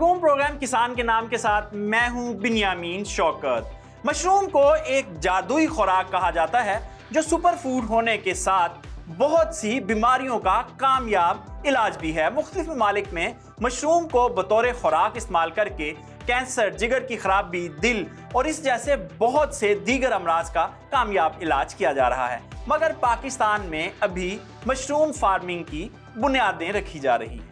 गुफ्तगू प्रोग्राम किसान के नाम के साथ मैं हूं बिन्यामीन शौकत। मशरूम को एक जादुई खुराक कहा जाता है जो सुपर फूड होने के साथ बहुत सी बीमारियों का कामयाब इलाज भी है। मुख्तलिफ ममालिक में मशरूम को बतौर खुराक इस्तेमाल करके कैंसर, जिगर की खराबी, दिल और इस जैसे बहुत से दीगर अमराज का कामयाब इलाज किया जा रहा है। मगर पाकिस्तान में अभी मशरूम फार्मिंग की बुनियादें रखी जा रही हैं।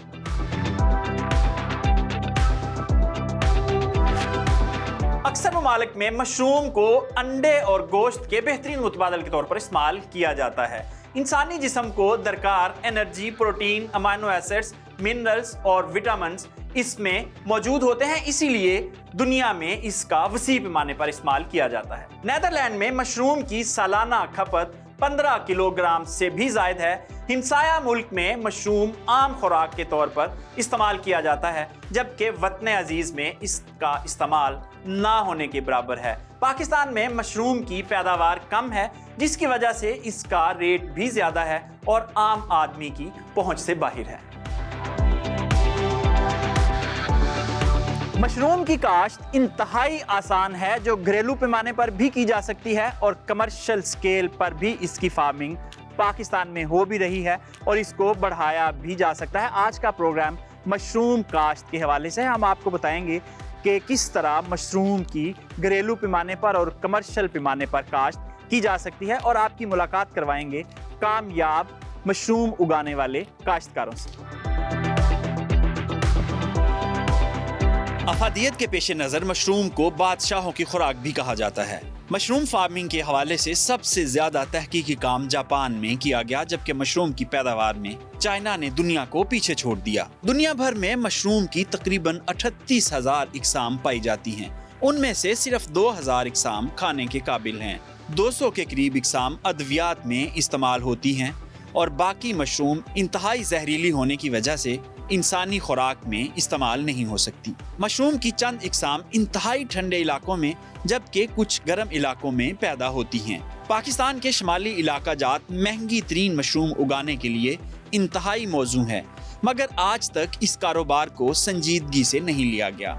अक्सर ममालिक में मशरूम को अंडे और गोश्त के बेहतरीन मुतबादल के तौर पर इस्तेमाल किया जाता है। इंसानी जिस्म को दरकार energy, protein, amino acids, minerals और विटामिन्स इसमें मौजूद होते हैं, इसीलिए दुनिया में इसका वसी पैमाने पर इस्तेमाल किया जाता है। नीदरलैंड में मशरूम की सालाना खपत 15 किलोग्राम से भी ज़ायद है। हिमसाया मुल्क में मशरूम आम खुराक के तौर पर इस्तेमाल किया जाता है, जबकि वतन अजीज़ में इसका इस्तेमाल ना होने के बराबर है। पाकिस्तान में मशरूम की पैदावार कम है, जिसकी वजह से इसका रेट भी ज़्यादा है और आम आदमी की पहुंच से बाहर है। मशरूम की काश्त इंतहाई आसान है, जो घरेलू पैमाने पर भी की जा सकती है और कमर्शियल स्केल पर भी इसकी फार्मिंग पाकिस्तान में हो भी रही है और इसको बढ़ाया भी जा सकता है। आज का प्रोग्राम मशरूम काश्त के हवाले से हम आपको बताएंगे कि किस तरह मशरूम की घरेलू पैमाने पर और कमर्शियल पैमाने पर काश्त की जा सकती है और आपकी मुलाकात करवाएंगे कामयाब मशरूम उगाने वाले काश्तकारों से। अफादियत के पेश नज़र मशरूम को बादशाहों की खुराक भी कहा जाता है। मशरूम फार्मिंग के हवाले से सबसे ज्यादा तहकीकी काम जापान में किया गया, जबकि मशरूम की पैदावार में चाइना ने दुनिया को पीछे छोड़ दिया। दुनिया भर में मशरूम की तकरीबन 38,000 इकसाम पाई जाती हैं। उनमें से सिर्फ 2,000 इकसाम खाने के काबिल हैं। 200 के करीब इकसाम अद्वियात में इस्तेमाल होती हैं और बाकी मशरूम इंतहाई जहरीली होने की वजह से इंसानी खुराक में इस्तेमाल नहीं हो सकती। मशरूम की चंद इकसाम इंतहाई ठंडे इलाकों में, जबकि कुछ गर्म इलाकों में पैदा होती हैं। पाकिस्तान के शुमाली इलाका जात महंगी तरीन मशरूम उगाने के लिए इंतहाई मौजू है, मगर आज तक इस कारोबार को संजीदगी से नहीं लिया गया।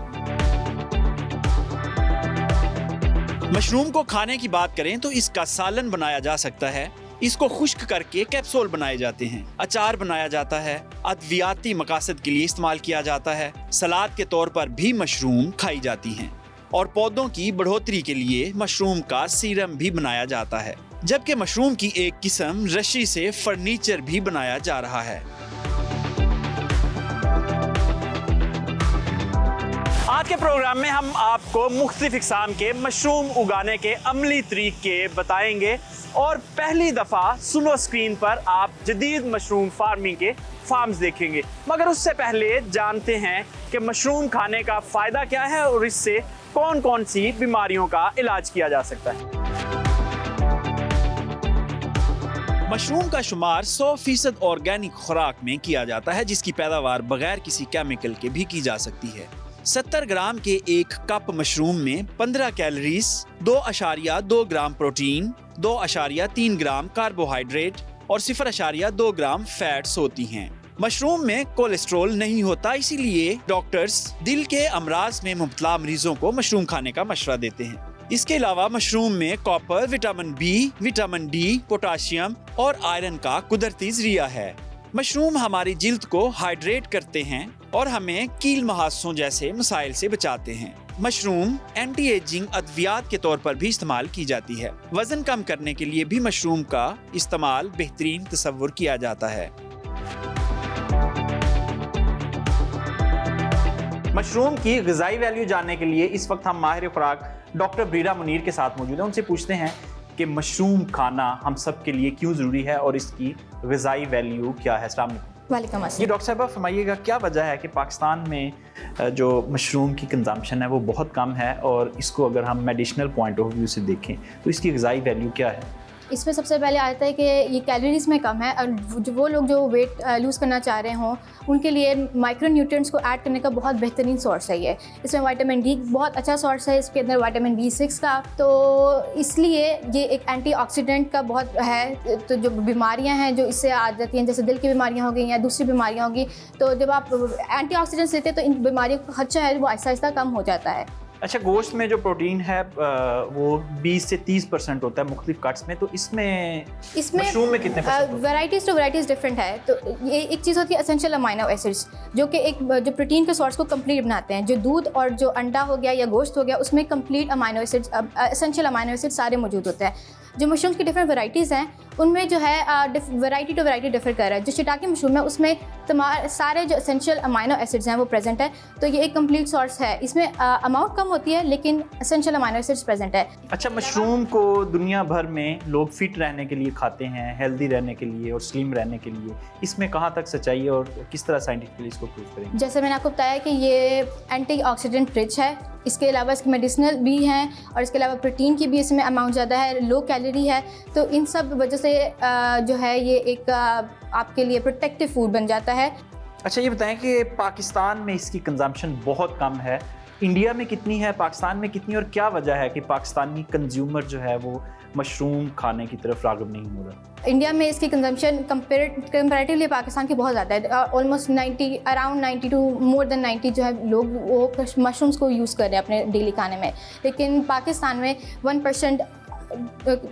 मशरूम को खाने की बात करें तो इसका सालन बनाया जा सकता है, इसको खुश्क करके कैप्सूल बनाए जाते हैं, अचार बनाया जाता है, अद्वियाती मकासद के लिए इस्तेमाल किया जाता है, सलाद के तौर पर भी मशरूम खाई जाती हैं और पौधों की बढ़ोतरी के लिए मशरूम का सीरम भी बनाया जाता है, जबकि मशरूम की एक किस्म रस्सी से फर्नीचर भी बनाया जा रहा है। आज के प्रोग्राम में हम आपको मुख्तलिफ इक़साम के मशरूम उगाने के अमली तरीके बताएंगे और पहली दफ़ा सुनो स्क्रीन पर आप जदीद मशरूम फार्मिंग के फार्म्स देखेंगे। मगर उससे पहले जानते हैं कि मशरूम खाने का फ़ायदा क्या है और इससे कौन कौन सी बीमारियों का इलाज किया जा सकता है। मशरूम का शुमार 100% ऑर्गेनिक खुराक में किया जाता है, जिसकी पैदावार बगैर किसी केमिकल के भी की जा सकती है। 70 ग्राम के एक कप मशरूम में 15 कैलोरीज, 2.2 ग्राम प्रोटीन, 2.3 ग्राम कार्बोहाइड्रेट और 0.2 ग्राम फैट्स होती हैं। मशरूम में कोलेस्ट्रॉल नहीं होता, इसीलिए डॉक्टर्स दिल के अमराज में मुब्तला मरीजों को मशरूम खाने का मशवरा देते हैं। इसके अलावा मशरूम में copper, vitamin B, vitamin D, potassium और आयरन का कुदरती जरिया है। मशरूम हमारी जिल्द को हाइड्रेट करते हैं और हमें कील मुहासों जैसे मसाइल से बचाते हैं। मशरूम एंटी एजिंग अद्वियात के तौर पर भी इस्तेमाल की जाती है। वजन कम करने के लिए भी मशरूम का इस्तेमाल बेहतरीन तस्वुर किया जाता है। मशरूम की ग़िज़ाई वैल्यू जानने के लिए इस वक्त हम माहिर खुराक डॉक्टर ब्रीरा मुनीर के साथ मौजूद हैं। उनसे पूछते हैं कि मशरूम खाना हम सब के लिए क्यों ज़रूरी है और इसकी ग़िज़ाई वैल्यू क्या है। अस्सलाम वालेकुम। ये डॉक्टर साहब फरमाइएगा, क्या वजह है कि पाकिस्तान में जो मशरूम की कंजम्पशन है वो बहुत कम है और इसको अगर हम मेडिसिनल पॉइंट ऑफ व्यू से देखें तो इसकी ग़िज़ाई वैल्यू क्या है? इसमें सबसे पहले आता है कि ये कैलोरीज में कम है, और वो लोग जो वेट लूज़ करना चाह रहे हों उनके लिए माइक्रो न्यूट्रिएंट्स को ऐड करने का बहुत बेहतरीन सोर्स है ये। इसमें विटामिन डी बहुत अच्छा सोर्स है, इसके अंदर विटामिन B6 का, तो इसलिए ये एक एंटीऑक्सीडेंट का बहुत है। तो जो बीमारियां हैं जो इससे आ जाती हैं, जैसे दिल की बीमारियां हो गई या दूसरी बीमारियां होगी, तो जब आप एंटीऑक्सीडेंट्स लेते हैं तो इन बीमारियों का खर्चा है वो आहिस्ता आहिस्ता कम हो जाता है। अच्छा, गोश्त में जो प्रोटीन है वो 20 से 30% होता है मुख्तलिफ कट्स में, तो इसमें मशरूम में कितने % वैराइटीज़ टू वैराइटीज़ डिफरेंट है। तो ये एक चीज़ होती है एसेंशियल अमाइनो एसिड्स, जो कि एक जो प्रोटीन के सोर्स को कंप्लीट बनाते हैं। जो दूध और जो अंडा हो गया या गोश्त हो गया उसमें complete amino acids, essential amino acids सारे मौजूद होते हैं। जो मशरूम्स की डिफरेंट वैराइटीज़ हैं उनमें जो है वैरायटी टू वैरायटी डिफर कर रहा है। जो शिटाके मशरूम है उसमें सारे जो एसेंशियल अमाइनो एसिड्स हैं वो प्रेजेंट है, तो ये एक कंप्लीट सोर्स है। इसमें अमाउंट कम होती है लेकिन एसेंशियल अमाइनो एसिड्स प्रेजेंट है। अच्छा, मशरूम को दुनिया भर में लोग फिट रहने के लिए खाते हैं, हेल्दी रहने के लिए और स्लिम रहने के लिए, इसमें कहाँ तक सच्चाई है और किस तरह साइंटिफिकली इसको प्रूव करेंगे? जैसे मैंने आपको बताया कि ये एंटीऑक्सीडेंट रिच है, इसके अलावा इसके मेडिसिनल भी हैं और इसके अलावा प्रोटीन की भी इसमें अमाउंट ज़्यादा है, लो कैलोरी है, तो इन सब वजह से जो है ये एक आपके लिए प्रोटेक्टिव फूड बन जाता है। अच्छा, ये बताएं कि पाकिस्तान में इसकी कंजम्पशन बहुत कम है, इंडिया में कितनी है, पाकिस्तान में कितनी, और क्या वजह है कि पाकिस्तानी कंज्यूमर जो है वो मशरूम खाने की तरफ राग़िब नहीं हो रहा? इंडिया में इसकी कंजम्पशन कंपैरेटिवली पाकिस्तान की बहुत ज़्यादा है। Almost 90 around 90 to more than 90 जो है लोग वो मशरूम्स को यूज़ कर रहे हैं अपने डेली खाने में, लेकिन पाकिस्तान में 1%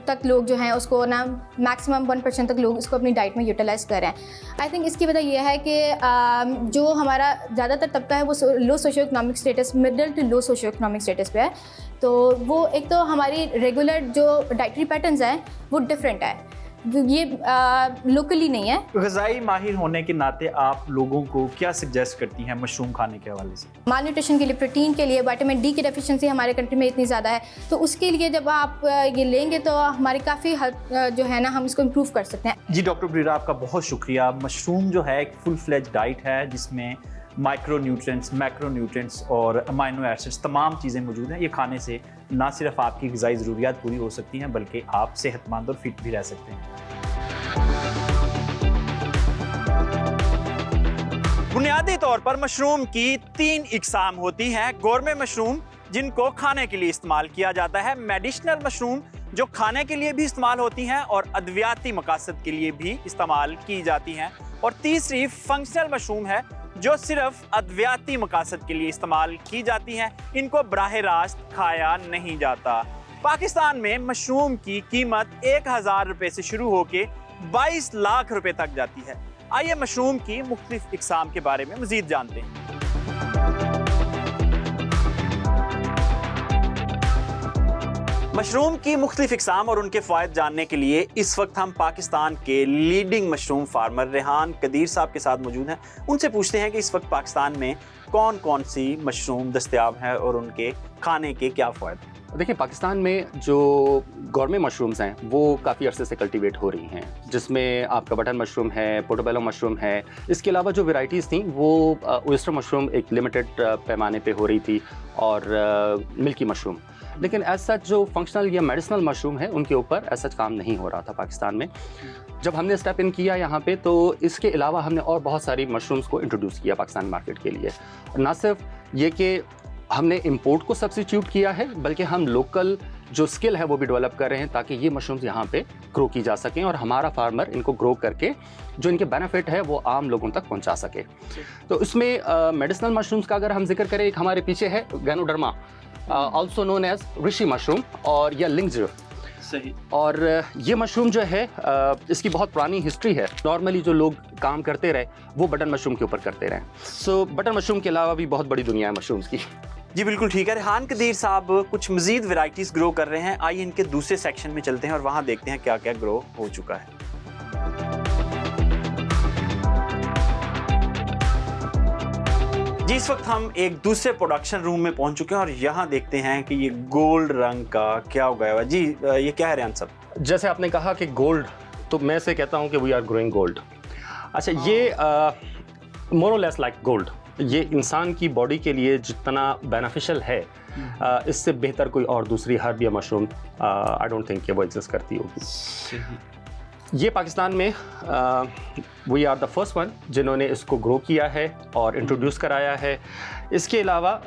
तक लोग जो हैं उसको ना, मैक्सिमम 1% तक लोग इसको अपनी डाइट में यूटिलाइज़ कर रहे हैं। आई थिंक इसकी वजह यह है कि जो हमारा ज़्यादातर तबका है वो low socio economic status, middle to low socio economic status पे है, तो वो एक तो हमारी रेगुलर जो डाइटरी पैटर्न्स हैं वो डिफरेंट है, ये लोकली नहीं है। ग़िज़ाई माहिर होने के नाते आप लोगों को क्या सजेस्ट करती हैं मशरूम खाने के हवाले से? माल न्यूट्रिशन के लिए, प्रोटीन के लिए, विटामिन डी की डेफिशिएंसी हमारे कंट्री में इतनी ज़्यादा है, तो उसके लिए जब आप ये लेंगे तो हमारी काफ़ी हद जो है ना हम इसको इम्प्रूव कर सकते हैं। जी डॉक्टर ब्रीरा, आपका बहुत शुक्रिया। मशरूम जो है एक फुल फ्लेज डाइट है जिसमें माइक्रो न्यूट्रिएंट्स, मैक्रो न्यूट्रिएंट्स और अमाइनो एसिड्स तमाम चीज़ें मौजूद हैं। ये खाने से ना सिर्फ आपकी ग़िज़ाई ज़रूरियात पूरी हो सकती हैं बल्कि आप सेहतमंद और फिट भी रह सकते हैं। बुनियादी तौर पर मशरूम की 3 इकसाम होती हैं। गोरमे मशरूम जिनको खाने के लिए इस्तेमाल किया जाता है, मेडिसिनल मशरूम जो खाने के लिए भी इस्तेमाल होती हैं और अद्वियाती मकासद के लिए भी इस्तेमाल की जाती हैं, और तीसरी फंक्शनल मशरूम है जो सिर्फ अद्वियाती मकासद के लिए इस्तेमाल की जाती हैं। इनको बराह रास्त खाया नहीं जाता। पाकिस्तान में मशरूम की कीमत 1000 रुपये से शुरू होकर 22 लाख रुपए तक जाती है। आइए मशरूम की मुख्तलिफ इकसाम के बारे में मजीद जानते हैं। मशरूम की मुख्तलिफ इकसाम और उनके फ़ायदे जानने के लिए इस वक्त हम पाकिस्तान के leading mushroom farmer Rehan Qadeer साहब के साथ मौजूद हैं। उनसे पूछते हैं कि इस वक्त पाकिस्तान में कौन कौन सी मशरूम दस्तयाब हैं और उनके खाने के क्या फ़ायदे। देखिए, पाकिस्तान में जो गौरमे मशरूम्स हैं वो काफ़ी अरसे से कल्टीवेट हो रही हैं, जिसमें आपका बटन मशरूम है, पोर्टोबेलो मशरूम है। इसके अलावा जो वेराइटीज़ थी वो ओयस्टर मशरूम एक लिमिटेड पैमाने पे हो रही थी और मिल्की मशरूम, लेकिन एज सच जो फंक्शनल या मेडिसिनल मशरूम है उनके ऊपर एज सच काम नहीं हो रहा था पाकिस्तान में। जब हमने स्टेप इन किया यहाँ पे तो इसके अलावा हमने और बहुत सारी मशरूम्स को इंट्रोड्यूस किया पाकिस्तान मार्केट के लिए। और ना सिर्फ ये कि हमने इंपोर्ट को सब्स्टिट्यूट किया है बल्कि हम लोकल जो स्किल है वो भी डेवलप कर रहे हैं ताकि ये मशरूम्स यहाँ पे ग्रो की जा सकें और हमारा फार्मर इनको ग्रो करके जो इनके बेनिफिट है वो आम लोगों तक पहुँचा सके। तो इसमें मेडिसिनल मशरूम्स का अगर हम जिक्र करें, एक हमारे पीछे है गैनोडर्मा, ऑल्सो नोन एज ऋषि मशरूम और या लिंगज। सही। और ये मशरूम जो है इसकी बहुत पुरानी हिस्ट्री है। नॉर्मली जो लोग काम करते रहे वो बटन मशरूम के ऊपर करते रहे। सो बटन मशरूम के अलावा भी बहुत बड़ी दुनिया है मशरूम्स की। जी बिल्कुल ठीक है। रेहान कदीर साहब कुछ मजीद वैरायटीज़ ग्रो कर रहे हैं। आइए इनके दूसरे सेक्शन में चलते हैं और वहाँ देखते हैं क्या क्या ग्रो हो चुका है। जी इस वक्त हम एक दूसरे प्रोडक्शन रूम में पहुंच चुके हैं और यहाँ देखते हैं कि ये गोल्ड रंग का क्या उगाया हुआ है। जी ये क्या है रेहान साहब? जैसे आपने कहा कि गोल्ड, तो मैं से कहता हूँ कि वी आर ग्रोइंग गोल्ड। अच्छा, ये मोर और लेस लाइक गोल्ड। ये इंसान की बॉडी के लिए जितना बेनिफिशियल है इससे बेहतर कोई और दूसरी हर्ब या मशरूम आई डोंट थिंक कि वो एग्जिस्ट करती होगी। ये पाकिस्तान में we are the first one जिन्होंने इसको ग्रो किया है और इंट्रोड्यूस कराया है। इसके अलावा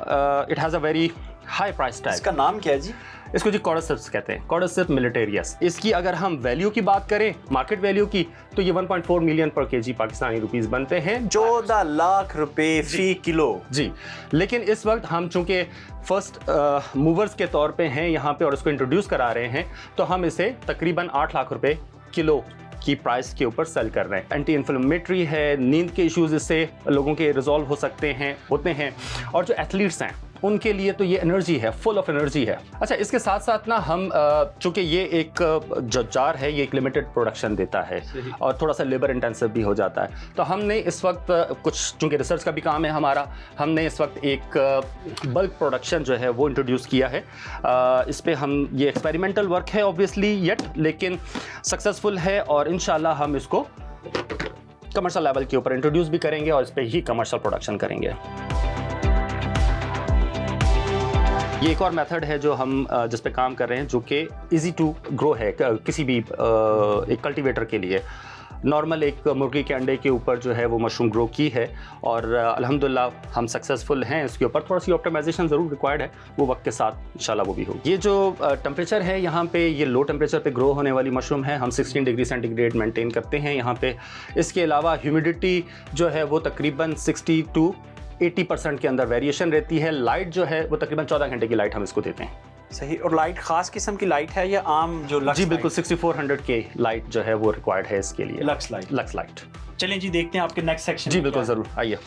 it has a very high price tag. इसका नाम क्या है जी? इसको जी कॉर्डिसेप्स कहते हैं, कॉर्डिसेप्स मिलिटेरियस। इसकी अगर हम वैल्यू की बात करें, मार्केट वैल्यू की, तो ये 1.4 मिलियन पर केजी पाकिस्तानी रुपीस बनते हैं, 14 लाख रुपए फी किलो जी। लेकिन इस वक्त हम चूंकि फर्स्ट मूवर्स के तौर पे हैं यहाँ पे और इसको इंट्रोड्यूस करा रहे हैं, तो हम इसे तकरीबन 8 लाख रुपए किलो की प्राइस के ऊपर सेल कर रहे हैं। एंटी इन्फ्लेमेटरी है, नींद के इश्यूज इससे लोगों के रिजॉल्व हो सकते हैं, होते हैं, और जो एथलीट्स हैं उनके लिए तो ये एनर्जी है, फुल ऑफ एनर्जी है। अच्छा, इसके साथ साथ ना हम चूंकि ये एक जो जार है ये एक लिमिटेड प्रोडक्शन देता है और थोड़ा सा लेबर इंटेंसिव भी हो जाता है, तो हमने इस वक्त कुछ, चूंकि रिसर्च का भी काम है हमारा, हमने इस वक्त एक बल्क प्रोडक्शन जो है वो इंट्रोड्यूस किया है। इस पर हम, ये एक्सपेरिमेंटल वर्क है ऑब्वियसली येट, लेकिन सक्सेसफुल है और इंशाल्लाह हम इसको कमर्शियल लेवल के ऊपर इंट्रोड्यूस भी करेंगे और इस पर ही कमर्शियल प्रोडक्शन करेंगे। ये एक और मेथड है जो हम जिस पे काम कर रहे हैं, जो कि इजी टू ग्रो है किसी भी एक कल्टीवेटर के लिए। नॉर्मल एक मुर्गी के अंडे के ऊपर जो है वो मशरूम ग्रो की है और अल्हम्दुलिल्लाह हम सक्सेसफुल हैं इसके ऊपर। थोड़ा सी ऑप्टिमाइजेशन ज़रूर रिक्वायर्ड है, वो वक्त के साथ इंशाल्लाह वो भी होगी। ये जो टेम्परेचर है यहाँ पे, ये लो टेम्परेचर पे ग्रो होने वाली मशरूम है। हम 16 डिग्री सेंटीग्रेड मेंटेन करते हैं यहाँ पे। इसके अलावा ह्यूमिडिटी जो है वो तकरीबन 60 to 80% के अंदर वेरिएशन रहती है। लाइट जो है वो तकरीबन 14 घंटे की लाइट हम इसको देते हैं। सही। और लाइट खास किस्म की लाइट है या आम जो लक्स? जी बिल्कुल, 6400 के लाइट जो है वो रिक्वायर्ड है इसके लिए। Lux light. Lux light. चलें जी, देखते हैं आपके नेक्स्ट सेक्शन। जी बिल्कुल, ज़रूर आइए।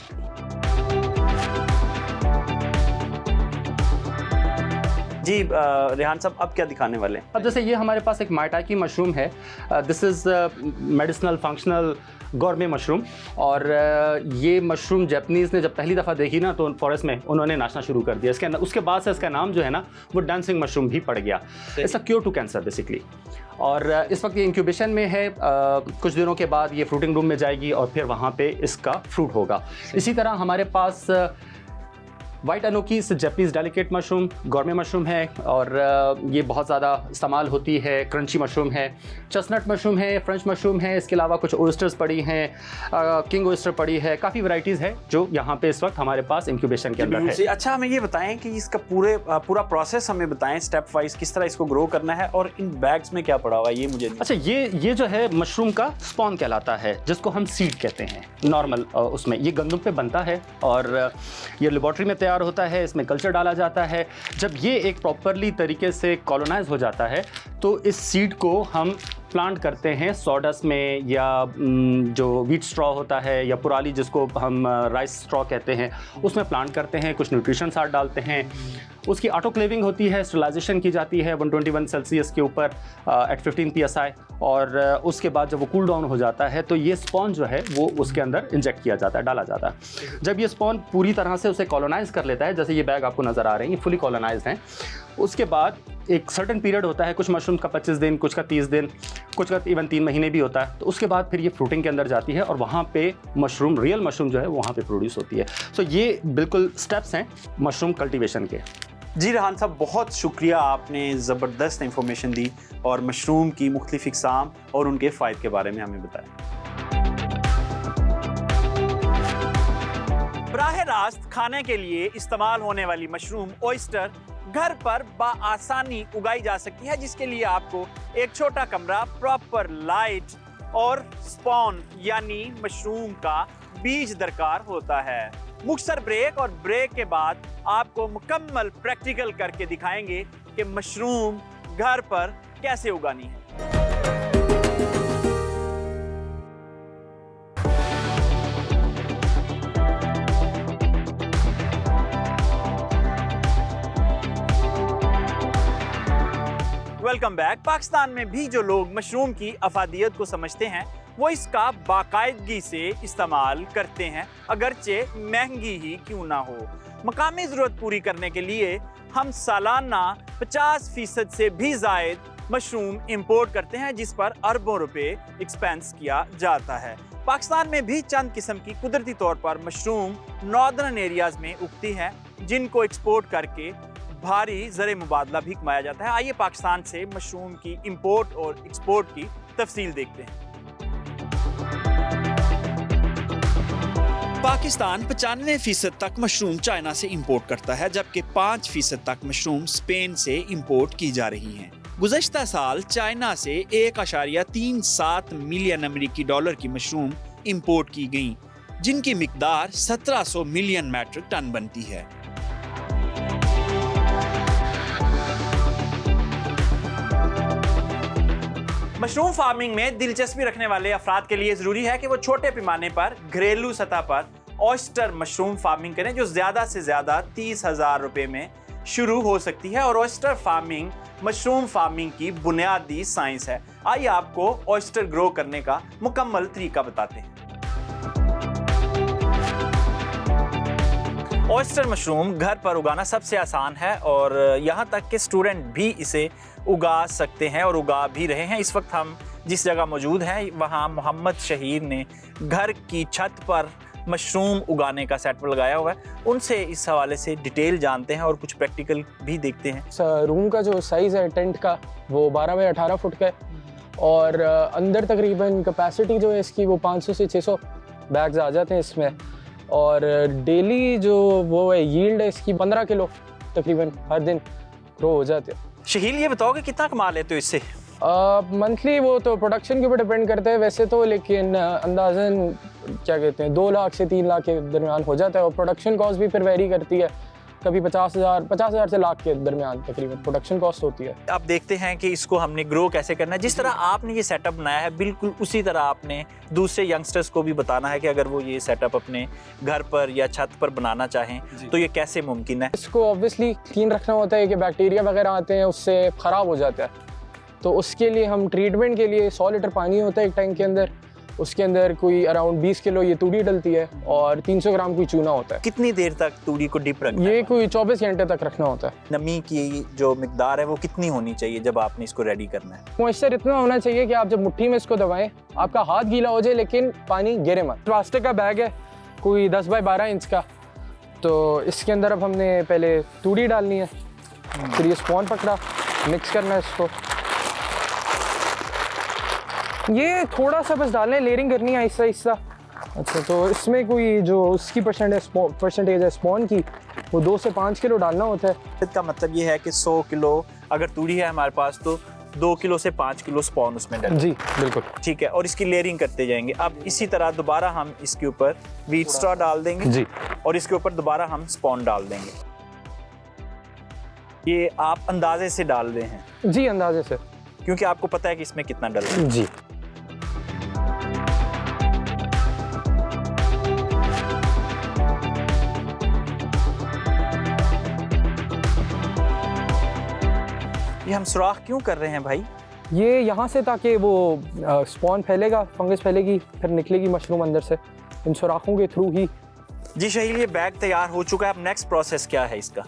जी रेहान साहब, अब क्या दिखाने वाले हैं? अब जैसे ये हमारे पास एक माइटाकी मशरूम है, this is medicinal functional गौरमे mushroom. और ये मशरूम जैपनीज़ ने जब पहली दफ़ा देखी ना तो फॉरेस्ट में उन्होंने नाचना शुरू कर दिया इसके। उसके बाद से इसका नाम जो है ना वो डांसिंग मशरूम भी पड़ गया। It's a cure to cancer basically. और इस वक्त ये इंक्यूबेशन में है, कुछ दिनों के बाद ये फ्रूटिंग रूम में जाएगी और फिर वहाँ पे इसका फ्रूट होगा। इसी तरह हमारे पास white अनोकी Japanese delicate mushroom गौरमे mushroom है और ये बहुत ज़्यादा इस्तेमाल होती है। क्रंची मशरूम है, चेस्टनट मशरूम है, फ्रेंच मशरूम है। इसके अलावा कुछ ओयस्टर्स पड़ी हैं, किंग ओयस्टर पड़ी है, काफ़ी वैरायटीज़ है जो यहाँ पे इस वक्त हमारे पास इंक्यूबेशन के अंदर है। अच्छा, हमें ये बताएं कि इसका पूरा प्रोसेस हमें बताएं स्टेप वाइज, किस तरह इसको ग्रो करना है और इन बैग्स में क्या पड़ा हुआ है ये मुझे। अच्छा, ये जो है मशरूम का स्पॉन कहलाता है, जिसको हम सीड कहते हैं नॉर्मल। उसमें ये गंदम पे बनता है और ये लेबॉर्ट्री में तैयार होता है, इसमें कल्चर डाला जाता है। जब ये एक प्रॉपरली तरीके से कॉलोनाइज हो जाता है तो इस सीड को हम प्लांट करते हैं सॉडस्ट में, या जो व्हीट स्ट्रॉ होता है या पुराली जिसको हम राइस स्ट्रॉ कहते हैं उसमें प्लांट करते हैं। कुछ न्यूट्रिशन साथ डालते हैं, उसकी ऑटोक्लेविंग होती है, स्टरलाइजेशन की जाती है 121 सेल्सियस के ऊपर एट 15 PSI। और उसके बाद जब वो कूल डाउन हो जाता है तो ये स्पॉन जो है वो उसके अंदर इंजेक्ट किया जाता है, डाला जाता है। जब ये स्पॉन पूरी तरह से उसे कॉलोनाइज कर लेता है, जैसे ये बैग आपको नज़र आ रहे हैं, ये फुली कॉलोनाइज्ड हैं, उसके बाद एक सर्टेन पीरियड होता है, कुछ मशरूम का 25 दिन, कुछ का 30 दिन, कुछ का इवन 3 महीने भी होता है। तो उसके बाद फिर ये फ्रूटिंग के अंदर जाती है और वहाँ पे मशरूम, रियल मशरूम जो है वहाँ पे प्रोड्यूस होती है। सो ये बिल्कुल स्टेप्स हैं मशरूम कल्टीवेशन के। जी रेहान साहब, बहुत शुक्रिया, आपने ज़बरदस्त इंफॉर्मेशन दी और मशरूम की मुख्तलिफ इक़साम और उनके फ़ायदे के बारे में हमें बताया। बराह रास्त खाने के लिए इस्तेमाल होने वाली मशरूम ऑयस्टर घर पर बआसानी उगाई जा सकती है, जिसके लिए आपको एक छोटा कमरा, प्रॉपर लाइट और स्पॉन यानी मशरूम का बीज दरकार होता है। मुख्तसर ब्रेक और ब्रेक के बाद आपको मुकम्मल प्रैक्टिकल करके दिखाएंगे कि मशरूम घर पर कैसे उगानी है। Welcome back. पाकिस्तान में भी जो लोग मशरूम की अफादियत को समझते हैं वो इसका बाकायदगी से इस्तेमाल करते हैं, अगरचे महंगी ही क्यों ना हो। मकामी ज़रूरत पूरी करने के लिए हम सालाना 50% से भी ज़ायद मशरूम इंपोर्ट करते हैं, जिस पर अरबों रुपए एक्सपेंस किया जाता है। पाकिस्तान में भी चंद किस्म की कुदरती तौर पर मशरूम नॉर्दर्न एरियाज में उगती हैं, जिनको एक्सपोर्ट करके भारी ज़र मुबादला भी कमाया जाता है। आइए पाकिस्तान से मशरूम की इंपोर्ट और एक्सपोर्ट की तफसील देखते हैं। पाकिस्तान 95% तक मशरूम चाइना से इंपोर्ट करता है, जबकि 5% तक मशरूम स्पेन से इंपोर्ट की जा रही हैं। गुज़श्ता साल चाइना से 1.37 मिलियन अमेरिकी डॉलर की मशरूम इंपोर्ट की गई, जिनकी मिकदार 1700 मिलियन मैट्रिक टन बनती है। मशरूम फार्मिंग में दिलचस्पी रखने वाले अफराद के लिए ज़रूरी है कि वो छोटे पैमाने पर घरेलू सतह पर ऑयस्टर मशरूम फार्मिंग करें, जो ज़्यादा से ज़्यादा 30,000 रुपये में शुरू हो सकती है। और ऑयस्टर फार्मिंग मशरूम फार्मिंग की बुनियादी साइंस है। आइए आपको ऑयस्टर ग्रो करने का मुकम्मल तरीका बताते हैं। ऑयस्टर मशरूम घर पर उगाना सबसे आसान है और यहाँ तक कि स्टूडेंट भी इसे उगा सकते हैं और उगा भी रहे हैं। इस वक्त हम जिस जगह मौजूद हैं वहाँ मोहम्मद शहीर ने घर की छत पर मशरूम उगाने का सेटअप लगाया हुआ है। उनसे इस हवाले से डिटेल जानते हैं और कुछ प्रैक्टिकल भी देखते हैं। रूम का जो साइज़ है टेंट का वो 12 बाय 18 फुट का है और अंदर तकरीबन कैपेसिटी जो है इसकी वो 500 से 600 बैग्स आ जाते हैं इसमें। और डेली जो वो है यील्ड है इसकी 15 किलो तकरीबन हर दिन ग्रो हो जाते हैं। शहील, ये बताओ कि कितना कमा लेते हो इससे? मंथली वो तो प्रोडक्शन के ऊपर डिपेंड करता है वैसे तो, लेकिन अंदाज़न क्या कहते हैं 2 लाख से 3 लाख के दरमियान हो जाता है। और प्रोडक्शन कॉस्ट भी फिर वेरी करती है, कभी 50,000 से लाख के दरमियान तकरीबन प्रोडक्शन कॉस्ट होती है। अब देखते हैं कि इसको हमने ग्रो कैसे करना है। जिस तरह आपने ये सेटअप बनाया है बिल्कुल उसी तरह आपने दूसरे यंगस्टर्स को भी बताना है कि अगर वो ये सेटअप अपने घर पर या छत पर बनाना चाहें तो ये कैसे मुमकिन है। इसको ऑब्वियसली क्लीन रखना होता है कि बैक्टीरिया वगैरह आते हैं उससे ख़राब हो जाता है। तो उसके लिए हम ट्रीटमेंट के लिए 100 लीटर पानी होता है एक टैंक के अंदर, उसके अंदर कोई अराउंड 20 किलो ये तूड़ी डलती है और 300 ग्राम कोई चूना होता है। कितनी देर तक तूड़ी को डिप रखना है? ये कोई 24 घंटे तक रखना होता है। नमी की जो मिकदार है वो कितनी होनी चाहिए जब आपने इसको रेडी करना है? मॉइस्चर इतना होना चाहिए कि आप जब मुट्ठी में इसको दबाएं आपका हाथ गीला हो जाए लेकिन पानी गिरे मत। प्लास्टिक का बैग है कोई 10 बाय 12 इंच का, तो इसके अंदर अब हमने पहले तूड़ी डालनी है, फिर ये स्पॉन पकड़ा, मिक्स करना है इसको। ये थोड़ा सा बस डालना है, लेयरिंग करनी है आहिस्ता आहिस्ता। अच्छा, तो इसमें कोई जो उसकी परसेंटेज है स्पॉन की वो 2 से 5 किलो डालना होता है। इसका मतलब ये है कि 100 किलो अगर तूड़ी है हमारे पास तो 2 किलो से 5 किलो स्पॉन उसमें डालें। जी बिल्कुल ठीक है, और इसकी लेयरिंग करते जाएंगे। अब इसी तरह दोबारा हम इसके ऊपर व्हीट स्ट्रॉ डाल देंगे जी, और इसके ऊपर दोबारा हम स्पॉन डाल देंगे। ये आप अंदाजे से डाल रहे हैं? जी अंदाजे से, क्योंकि आपको पता है कि इसमें कितना डलना है। जी। ये हम सुराख क्यों कर रहे हैं भाई? ये यहाँ से ताकि वो स्पॉन फैलेगा, फंगस फैलेगी, फिर निकलेगी मशरूम अंदर से इन सुराखों के थ्रू ही। जी शहील, ये बैग तैयार हो चुका है। अब नेक्स्ट प्रोसेस क्या है इसका?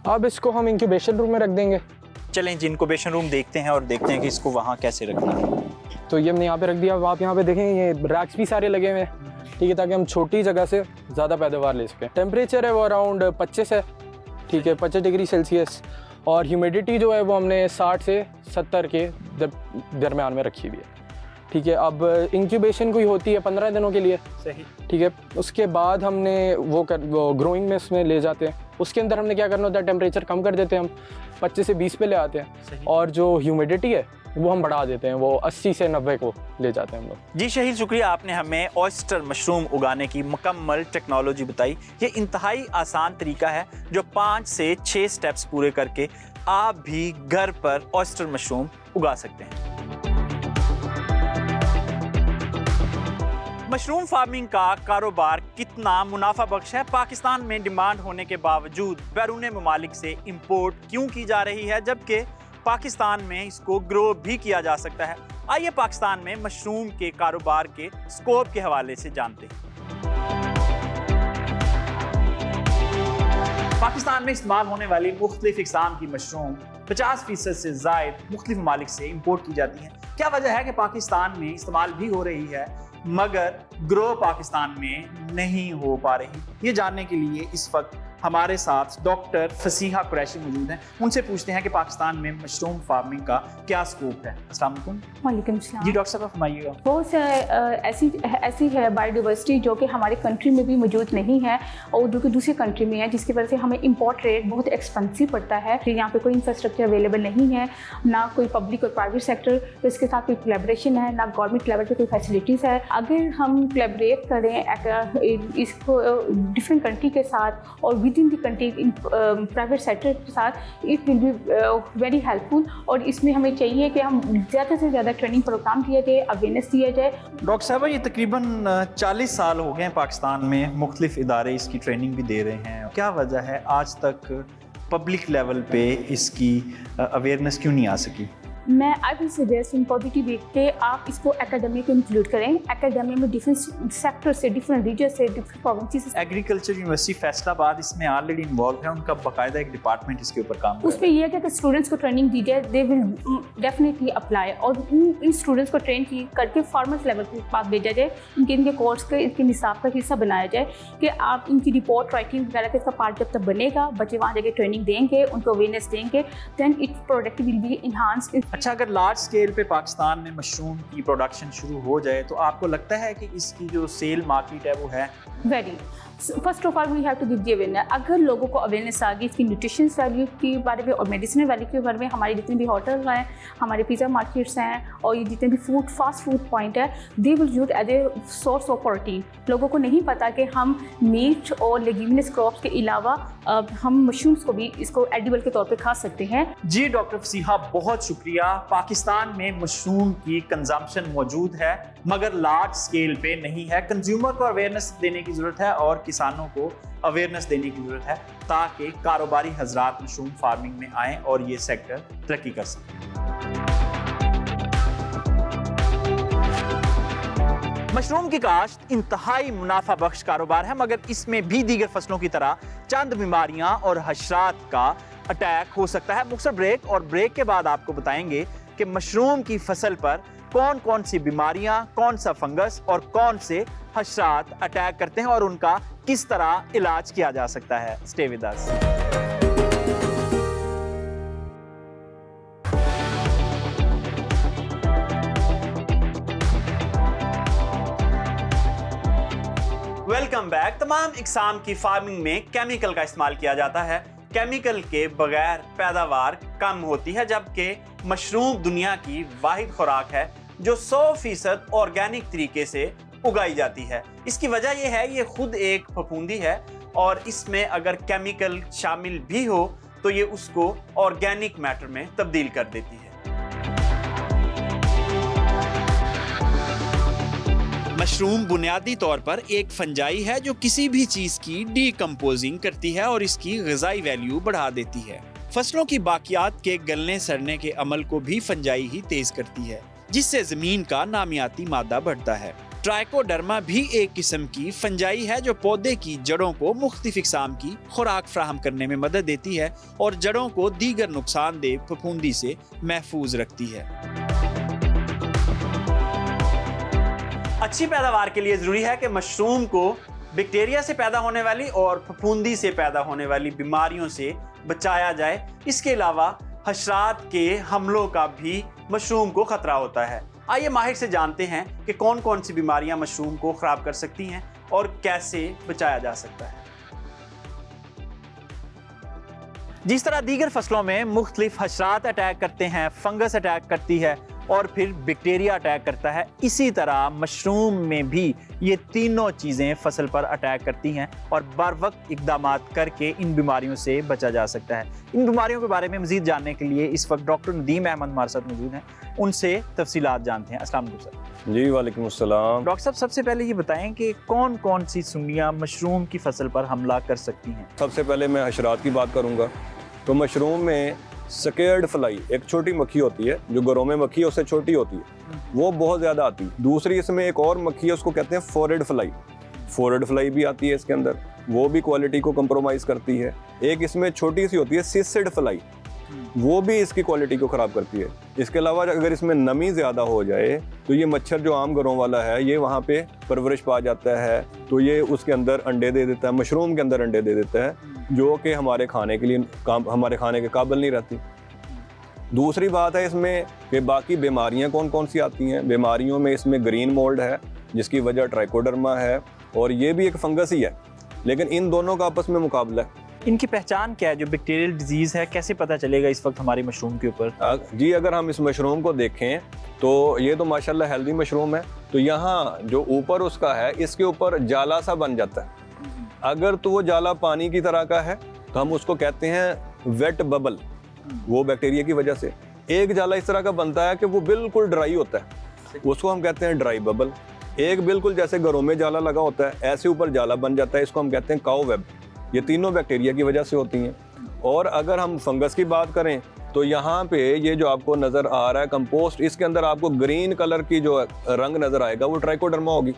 अब इसको हम इंक्यूबेशन रूम में रख देंगे। चलें जी इंक्यूबेशन रूम देखते हैं और देखते हैं कि इसको वहाँ कैसे रखना है। तो ये हमने यहाँ पे रख दिया। अब आप यहाँ पे देखें ये रैक्स भी सारे लगे हुए हैं, ठीक है, ताकि हम छोटी जगह से ज़्यादा पैदावार ले सकें। टेम्परेचर है वो अराउंड 25 है, ठीक है, 25 डिग्री सेल्सियस। और ह्यूमिडिटी जो है वो हमने 60 से 70 के दरमियान में रखी हुई है, ठीक है। अब इंक्यूबेशन कोई होती है 15 दिनों के लिए, सही, ठीक है। उसके बाद हमने वो ग्रोइंग में इसमें ले जाते हैं। उसके अंदर हमने क्या करना होता है, टेम्परेचर कम कर देते हैं हम, 25 से 20 पे ले आते हैं, और जो ह्यूमिडिटी है वो हम बढ़ा देते हैं, वो 80 से 90 को ले जाते हैं हम लोग। जी शहीद, शुक्रिया, आपने हमें ऑयस्टर मशरूम उगाने की मुकम्मल टेक्नोलॉजी बताई। ये इंतहाई आसान तरीका है जो 5 से 6 स्टेप्स पूरे करके आप भी घर पर ऑयस्टर मशरूम उगा सकते हैं। मशरूम फार्मिंग का कारोबार कितना मुनाफा बख्श है? पाकिस्तान में डिमांड होने के बावजूद बैरून ममालिक से इंपोर्ट क्यों की जा रही है, जबकि पाकिस्तान में इसको ग्रो भी किया जा सकता है? आइए पाकिस्तान में मशरूम के कारोबार के स्कोप के हवाले से जानते हैं। पाकिस्तान में इस्तेमाल होने वाली मुख्तलिफ इक़साम की मशरूम 50% से ज़ायद मुख्तलिफ ममालिक से इम्पोर्ट की जाती हैं। क्या वजह है कि पाकिस्तान में इस्तेमाल भी हो रही है मगर ग्रो पाकिस्तान में नहीं हो पा रही? ये जानने के लिए इस वक्त हमारे साथ डॉक्टर फसीहा कुरैशी मौजूद हैं। उनसे पूछते हैं कि पाकिस्तान में मशरूम फार्मिंग का क्या स्कोप है। अस्सलाम वालेकुम। वालेकुम सलाम। जी डॉक्टर साहब फरमाइएगा। बहुत से ऐसी है बायोडाइवर्सिटी जो कि हमारे कंट्री में भी मौजूद नहीं है और जो कि दूसरी कंट्री में है, जिसकी वजह से हमें इंपोर्ट रेट बहुत एक्सपेंसिव पड़ता है। फिर यहाँ पे कोई इंफ्रास्ट्रक्चर अवेलेबल नहीं है, ना कोई पब्लिक और प्राइवेट सेक्टर तो इसके साथ कोई कोलैबोरेशन है, ना गवर्नमेंट लेवल पे कोई फैसिलिटीज़ है। अगर हम कोलैबोरेट करें इसको डिफरेंट कंट्री के साथ और with in the country private sector के साथ, it will be very helpful. और इसमें हमें चाहिए कि हम ज़्यादा से ज़्यादा ट्रेनिंग प्रोग्राम दिया जाए, अवेयरनेस दिया जाए। डॉक्टर साहब ये तकरीबन 40 साल हो गए हैं पाकिस्तान में मुख्तलिफ इदारे इसकी ट्रेनिंग भी दे रहे हैं। क्या वजह है आज तक पब्लिक लेवल पे इसकी अवेयरनेस क्यों नहीं आ सकी? मैं I will suggest in positive way कि आप इसको एकेडमी को इंक्लूड करें। एकेडमी में डिफरेंट सेक्टर से, डिफरेंट रीजन से, डिफरेंट प्रोविंसेस से। एग्रीकल्चर यूनिवर्सिटी फैसलाबाद इसमें ऑलरेडी इन्वॉल्व है, उनका बाकायदा एक डिपार्टमेंट इसके ऊपर काम कर रहा है। उसमें यह है कि स्टूडेंट्स को ट्रेनिंग दी जाए, दे विल डेफिनेटली अप्लाई, और इन स्टूडेंट्स को ट्रेन करके फार्मर्स लेवल के पास भेजा जाए, इनके कोर्स के, इनके निसाब का हिस्सा बनाया जाए कि आप इनकी रिपोर्ट राइटिंग वगैरह का इसका पार्ट जब तक बनेगा, बच्चे वहाँ जाके ट्रेनिंग देंगे, उनको अवेयरनेस देंगे, then it product will be enhance. अच्छा, अगर लार्ज स्केल पे पाकिस्तान में मशरूम की प्रोडक्शन शुरू हो जाए तो आपको लगता है कि इसकी जो सेल मार्केट है वो है? Very first of all we have to give the awareness. अगर लोगों को अवेयरनेस आ गई इसकी न्यूट्रिशन वैल्यू के बारे में और मेडिसिनल वैल्यू के बारे में, हमारे जितने भी होटल हैं, हमारे पिज़्ज़ा मार्केट्स हैं और ये जितने भी फास्ट फूड पॉइंट है, they will use as a source of protein. लोगों को नहीं पता कि हम मीट और लेग्यूमिनस क्रॉप्स के अलावा हम मशरूम्स को भी इसको एडिबल के तौर पे खा सकते हैं। जी डॉक्टर फसीहा, बहुत शुक्रिया। पाकिस्तान में मशरूम की कंजम्पशन मौजूद है मगर लार्ज स्केल पे नहीं है। कंज्यूमर को अवेयरनेस देने की ज़रूरत है और किसानों को अवेयरनेस देने की ज़रूरत है ताकि कारोबारी हजरात मशरूम फार्मिंग में आएँ और ये सेक्टर तरक्की कर सकें। मशरूम की काश्त इंतहाई मुनाफा बख्श कारोबार है मगर इसमें भी दीगर फसलों की तरह चंद बीमारियां और हशरात का अटैक हो सकता है। मुख्तसर ब्रेक, और ब्रेक के बाद आपको बताएंगे कि मशरूम की फसल पर कौन कौन सी बीमारियां, कौन सा फंगस और कौन से हशरात अटैक करते हैं और उनका किस तरह इलाज किया जा सकता है। Stay with us. Welcome back. तमाम इकसाम की फार्मिंग में केमिकल का इस्तेमाल किया जाता है। केमिकल के बगैर पैदावार कम होती है, जबकि मशरूम दुनिया की वाहिद खुराक है जो 100% ऑर्गेनिक तरीके से उगाई जाती है। इसकी वजह यह है ये खुद एक फफूंदी है और इसमें अगर केमिकल शामिल भी हो तो ये उसको ऑर्गेनिक मैटर में तब्दील कर देती है। मशरूम बुनियादी तौर पर एक फंजाई है जो किसी भी चीज की डीकम्पोजिंग करती है और इसकी ग़िज़ाई वैल्यू बढ़ा देती है। फसलों की बाकियात के गलने सड़ने के अमल को भी फंजाई ही तेज करती है, जिससे जमीन का नामियाती मादा बढ़ता है। ट्राइकोडर्मा भी एक किस्म की फंजाई है जो पौधे की जड़ों को मुख्तलिफ इक़साम की खुराक फ्राहम करने में मदद देती है और जड़ों को दीगर नुकसानदेह फफूंदी से महफूज रखती है। अच्छी पैदावार के लिए ज़रूरी है कि मशरूम को बैक्टीरिया से पैदा होने वाली और फफूंदी से पैदा होने वाली बीमारियों से बचाया जाए। इसके अलावा हशरात के हमलों का भी मशरूम को खतरा होता है। आइए माहिर से जानते हैं कि कौन कौन सी बीमारियां मशरूम को ख़राब कर सकती हैं और कैसे बचाया जा सकता है। जिस तरह दीगर फसलों में मुख्तलिफ हशरात अटैक करते हैं, फंगस अटैक करती है और फिर बैक्टीरिया अटैक करता है, इसी तरह मशरूम में भी ये तीनों चीज़ें फसल पर अटैक करती हैं और बर वक्त इक़दामात करके इन बीमारियों से बचा जा सकता है। इन बीमारियों के बारे में मज़ीद जानने के लिए इस वक्त डॉक्टर नदीम अहमद हमारे साथ मौजूद हैं, उनसे तफसीलात जानते हैं। अस्सलाम वालेकुम सर। जी वालेकुम अस्सलाम। डॉक्टर साहब, सबसे पहले ये बताएं कि कौन कौन सी सुंडियाँ मशरूम की फसल पर हमला कर सकती हैं? सबसे पहले मैं हशरात की बात करूंगा। तो मशरूम में स्केयर्ड फ्लाई एक छोटी मक्खी होती है जो घरों में मक्खी है उससे छोटी होती है, वो बहुत ज़्यादा आती है। दूसरी इसमें एक और मक्खी है उसको कहते हैं फोरेड फ्लाई भी आती है इसके अंदर। वो भी क्वालिटी को कंप्रोमाइज़ करती है। एक इसमें छोटी सी होती है सिसिड फ्लाई, वो भी इसकी क्वालिटी को ख़राब करती है। इसके अलावा अगर इसमें नमी ज़्यादा हो जाए तो ये मच्छर जो आम घरों वाला है ये वहाँ पे परवरिश पा जाता है, तो ये उसके अंदर अंडे दे देता है, मशरूम के अंदर अंडे दे देता है, जो कि हमारे खाने के लिए हमारे खाने के काबिल नहीं रहती। दूसरी बात है इसमें कि बाकी बीमारियाँ कौन कौन सी आती हैं। बीमारियों में इसमें ग्रीन मोल्ड है जिसकी वजह ट्राइकोडर्मा है, और ये भी एक फंगस ही है, लेकिन इन दोनों का आपस में मुकाबला है। इनकी पहचान क्या है, जो बैक्टीरियल डिजीज़ है कैसे पता चलेगा इस वक्त हमारी मशरूम के ऊपर? जी, अगर हम इस मशरूम को देखें तो ये तो माशाल्लाह हेल्दी मशरूम है, तो यहाँ जो ऊपर उसका है इसके ऊपर जाला सा बन जाता है। अगर तो वो जाला पानी की तरह का है तो हम उसको कहते हैं वेट बबल, वो बैक्टीरिया की वजह से। एक जाला इस तरह का बनता है कि वो बिल्कुल ड्राई होता है, उसको हम कहते हैं ड्राई बबल। एक बिल्कुल जैसे घरों में जाला लगा होता है ऐसे ऊपर जाला बन जाता है, इसको हम कहते हैं काउ वेब। ये तीनों बैक्टीरिया की वजह से होती हैं। और अगर हम फंगस की बात करें तो यहाँ पे ये जो आपको नज़र आ रहा है कंपोस्ट, इसके अंदर आपको ग्रीन कलर की जो रंग नज़र आएगा वो ट्राइकोडर्मा होगी।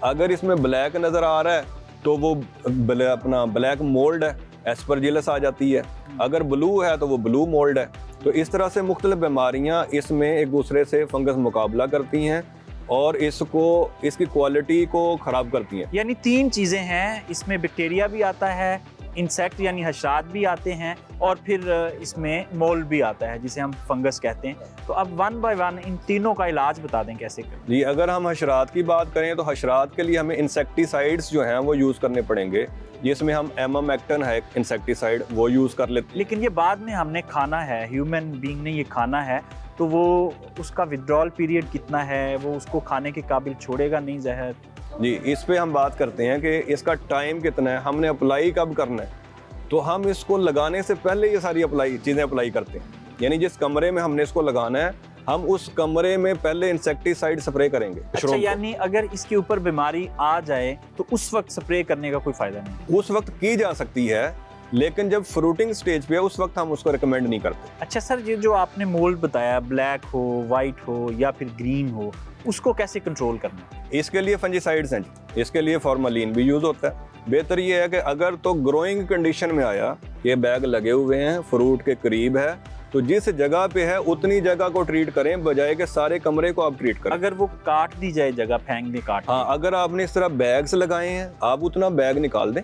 अगर इसमें ब्लैक नज़र आ रहा है तो वो अपना ब्लैक मोल्ड है, एस्परजिलस आ जाती है। अगर ब्लू है तो वो ब्लू मोल्ड है। तो इस तरह से मुख्तलिफ बीमारियाँ इसमें एक दूसरे से फंगस मुकाबला करती हैं और इसकी क्वालिटी को ख़राब करती हैं। यानी 3 चीज़ें हैं इसमें, बैक्टीरिया भी आता है, इंसेक्ट यानी हशरात भी आते हैं, और फिर इसमें मोल्ड भी आता है जिसे हम फंगस कहते हैं। तो अब 1 बाय 1 इन तीनों का इलाज बता दें कैसे करें। जी, अगर हम हशरात की बात करें तो हशरात के लिए हमें इंसेक्टिसाइड्स जो हैं वो यूज़ करने पड़ेंगे, जिसमें हम एमामेक्टन है इंसेक्टिसाइड वो यूज़ कर लेते हैं। लेकिन ये बाद में हमने खाना है, ह्यूमन बीइंग ने ये खाना है, तो वो उसका विड्रॉल पीरियड कितना है, वो उसको खाने के काबिल छोड़ेगा नहीं जहर? जी, इस पे हम बात करते हैं कि इसका टाइम कितना है, हमने अप्लाई कब करना है। तो हम इसको लगाने से पहले ये सारी चीज़ें अप्लाई करते हैं, यानी जिस कमरे में हमने इसको लगाना है हम उस कमरे में पहले इंसेक्टिसाइड स्प्रे करेंगे। अच्छा, यानी अगर इसके ऊपर बीमारी आ जाए तो उस वक्त स्प्रे करने का कोई फ़ायदा नहीं? उस वक्त की जा सकती है, लेकिन जब फ्रूटिंग स्टेज पे है उस वक्त हम उसको रिकमेंड नहीं करते। अच्छा सर, ये जो आपने मोल्ड बताया, ब्लैक हो, वाइट हो या फिर ग्रीन हो, उसको कैसे कंट्रोल करना है? इसके लिए फंजीसाइड्स हैं, इसके लिए फॉर्मलिन भी यूज़ होता है। बेहतर ये है कि अगर तो ग्रोइंग कंडीशन में आया, ये बैग लगे हुए हैं, फ्रूट के करीब है, तो जिस जगह पे है उतनी जगह को ट्रीट करें, बजाय कि सारे कमरे को आप ट्रीट करें। अगर वो काट दी जाए जगह, फेंक दे काट, हाँ, अगर आपने इस तरह बैग्स लगाए हैं आप उतना बैग निकाल दें,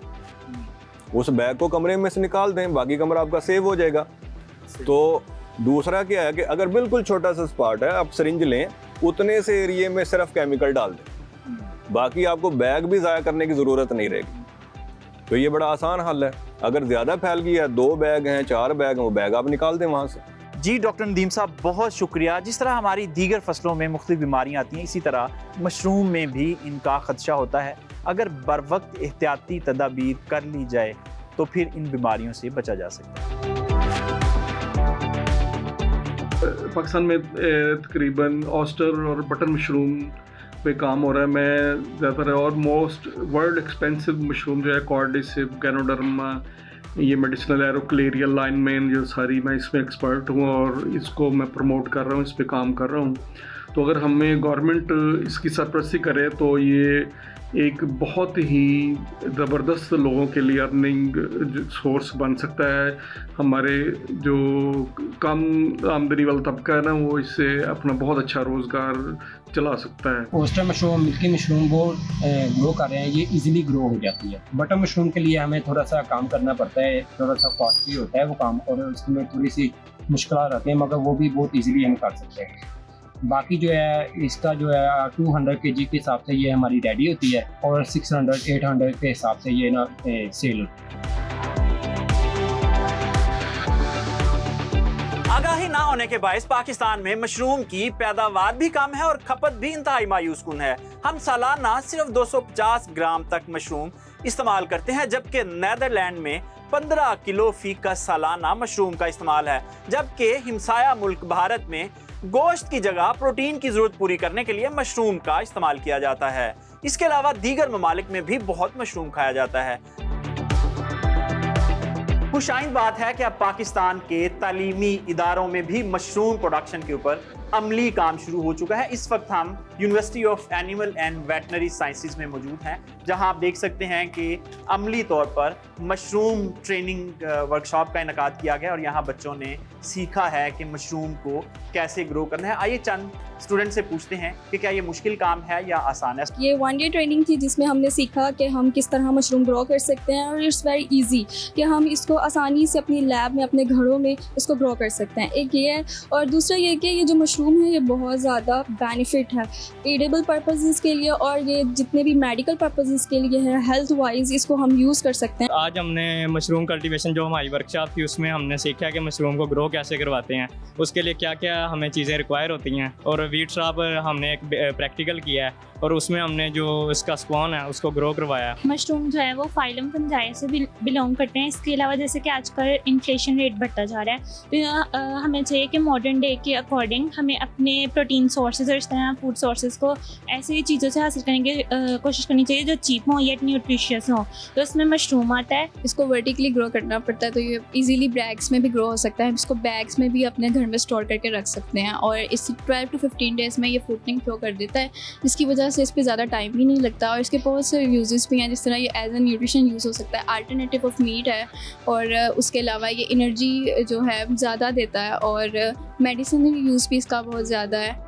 उस बैग को कमरे में से निकाल दें, बाकी कमरा आपका सेव हो जाएगा। तो दूसरा क्या है कि अगर बिल्कुल छोटा सा स्पॉट है, आप सिरिंज लें, उतने से एरिए में सिर्फ केमिकल डाल दें, बाकी आपको बैग भी ज़ाया करने की ज़रूरत नहीं रहेगी। तो ये बड़ा आसान हल है। अगर ज़्यादा फैल गया, 2 बैग हैं, 4 बैग हैं, वो बैग आप निकाल दें वहाँ से। जी डॉक्टर नदीम साहब, बहुत शुक्रिया। जिस तरह हमारी दीगर फसलों में मुख्तलिफ बीमारियाँ आती हैं, इसी तरह मशरूम में भी इनका खदशा होता है। अगर बर वक्त एहतियाती तदाबीर कर ली जाए तो फिर इन बीमारियों से बचा जा सकता है। पाकिस्तान में तकरीबन ऑस्टर और बटर मशरूम पे काम हो रहा है। मैं ज़्यादातर और मोस्ट वर्ल्ड एक्सपेंसिव मशरूम जो है कॉर्डिसिप, गैनोडर्मा, ये मेडिसिनल एरोक्लेरिया लाइन में जो सारी, मैं इसमें एक्सपर्ट हूँ और इसको मैं प्रमोट कर रहा हूँ, इस पे काम कर रहा हूँ। तो अगर हमें गवर्नमेंट इसकी सरपरस्ती करे तो ये एक बहुत ही ज़बरदस्त लोगों के लिए अर्निंग सोर्स बन सकता है। हमारे जो कम आमदनी वाला तबका है ना, वो इससे अपना बहुत अच्छा रोज़गार चला सकता है। ऑस्टर मशरूम, मिल्की मशरूम वो ग्रो कर रहे हैं, ये इजीली ग्रो हो जाती है। बटर मशरूम के लिए हमें थोड़ा सा काम करना पड़ता है, थोड़ा सा कॉस्टली होता है वो काम, और उसमें थोड़ी सी मुश्किल आती है, मगर वो भी बहुत इजीली हम कर सकते हैं। बाकी जो है इसका जो है 200 kg के हिसाब से ये हमारी रेडी होती है, और 600-800 के हिसाब से ये ना सेल। आगाही ना होने के बायस पाकिस्तान में मशरूम की पैदावार भी कम है और खपत भी इंतहाई मायूस कुन है। हम सालाना सिर्फ 250 ग्राम तक मशरूम इस्तेमाल करते हैं, जबकि नीदरलैंड में 15 किलो फी का सालाना मशरूम का इस्तेमाल है। जबकि हिमसाया मुल्क भारत में गोश्त की जगह प्रोटीन की जरूरत पूरी करने के लिए मशरूम का इस्तेमाल किया जाता है। इसके अलावा दीगर ममालिक में भी बहुत मशरूम खाया जाता है। खुशाइंद बात है कि अब पाकिस्तान के तालीमी इदारों में भी मशरूम प्रोडक्शन के ऊपर अमली काम शुरू हो चुका है। इस वक्त हम university of animal and veterinary sciences में मौजूद हैं, जहां आप देख सकते हैं कि अमली तौर पर मशरूम ट्रेनिंग वर्कशॉप का इनेकाद किया गया और यहाँ बच्चों ने सीखा है कि मशरूम को कैसे ग्रो करना है। आइए चंद स्टूडेंट से पूछते हैं कि क्या ये मुश्किल काम है या आसान है। ये 1 डे ट्रेनिंग थी जिसमें हमने सीखा कि हम किस तरह मशरूम ग्रो कर सकते हैं और इट्स वेरी इजी कि हम इसको आसानी से अपनी लैब में अपने घरों में इसको ग्रो कर सकते हैं। एक ये है और दूसरा ये कि ये जो मशरूम है ये बहुत ज़्यादा बेनिफिट है एडिबल पर्पसेस के लिए और ये जितने भी मेडिकल पर्पसेस के लिए है, हेल्थ वाइज इसको हम यूज़ कर सकते हैं। आज हमने मशरूम कल्टीवेशन जो हमारी वर्कशॉप थी उसमें हमने सीखा कि मशरूम को ग्रो कैसे करवाते हैं, उसके लिए क्या क्या हमें चीज़ें रिक्वायर होती हैं। और वीट शॉप हमने एक प्रैक्टिकल किया है और उसमें हमने जो इसका स्पॉन है उसको ग्रो करवाया। मशरूम जो है वो फाइलम फंजाई से बिलोंग करते हैं। इसके अलावा जैसे कि आजकल इन्फ्लेशन रेट बढ़ता जा रहा है तो हमें चाहिए कि मॉडर्न डे के अकॉर्डिंग हमें अपने प्रोटीन सोर्सेज और इस तरह फूड सोर्सेज को ऐसी चीज़ों से हासिल करने की कोशिश करनी चाहिए जो चीप हो येट न्यूट्रिशियस हो। तो इसमें मशरूम आता है। इसको वर्टिकली ग्रो करना पड़ता है तो ये इजीली बैग्स में भी ग्रो हो सकता है। इसको बैग्स में भी अपने घर में स्टोर करके रख सकते हैं और इस 12 to 15 डेज़ में ये फ्रूटिंग फ्लो कर देता है, जिसकी वजह से इस पर ज़्यादा टाइम भी नहीं लगता और इसके बहुत से यूजेस भी हैं। जिस तरह ये एज ए न्यूट्रिशन यूज़ हो सकता है, अल्टरनेटिव ऑफ मीट है और उसके अलावा ये एनर्जी जो है ज़्यादा देता है और मेडिसिनल यूज़ भी इसका बहुत ज़्यादा है।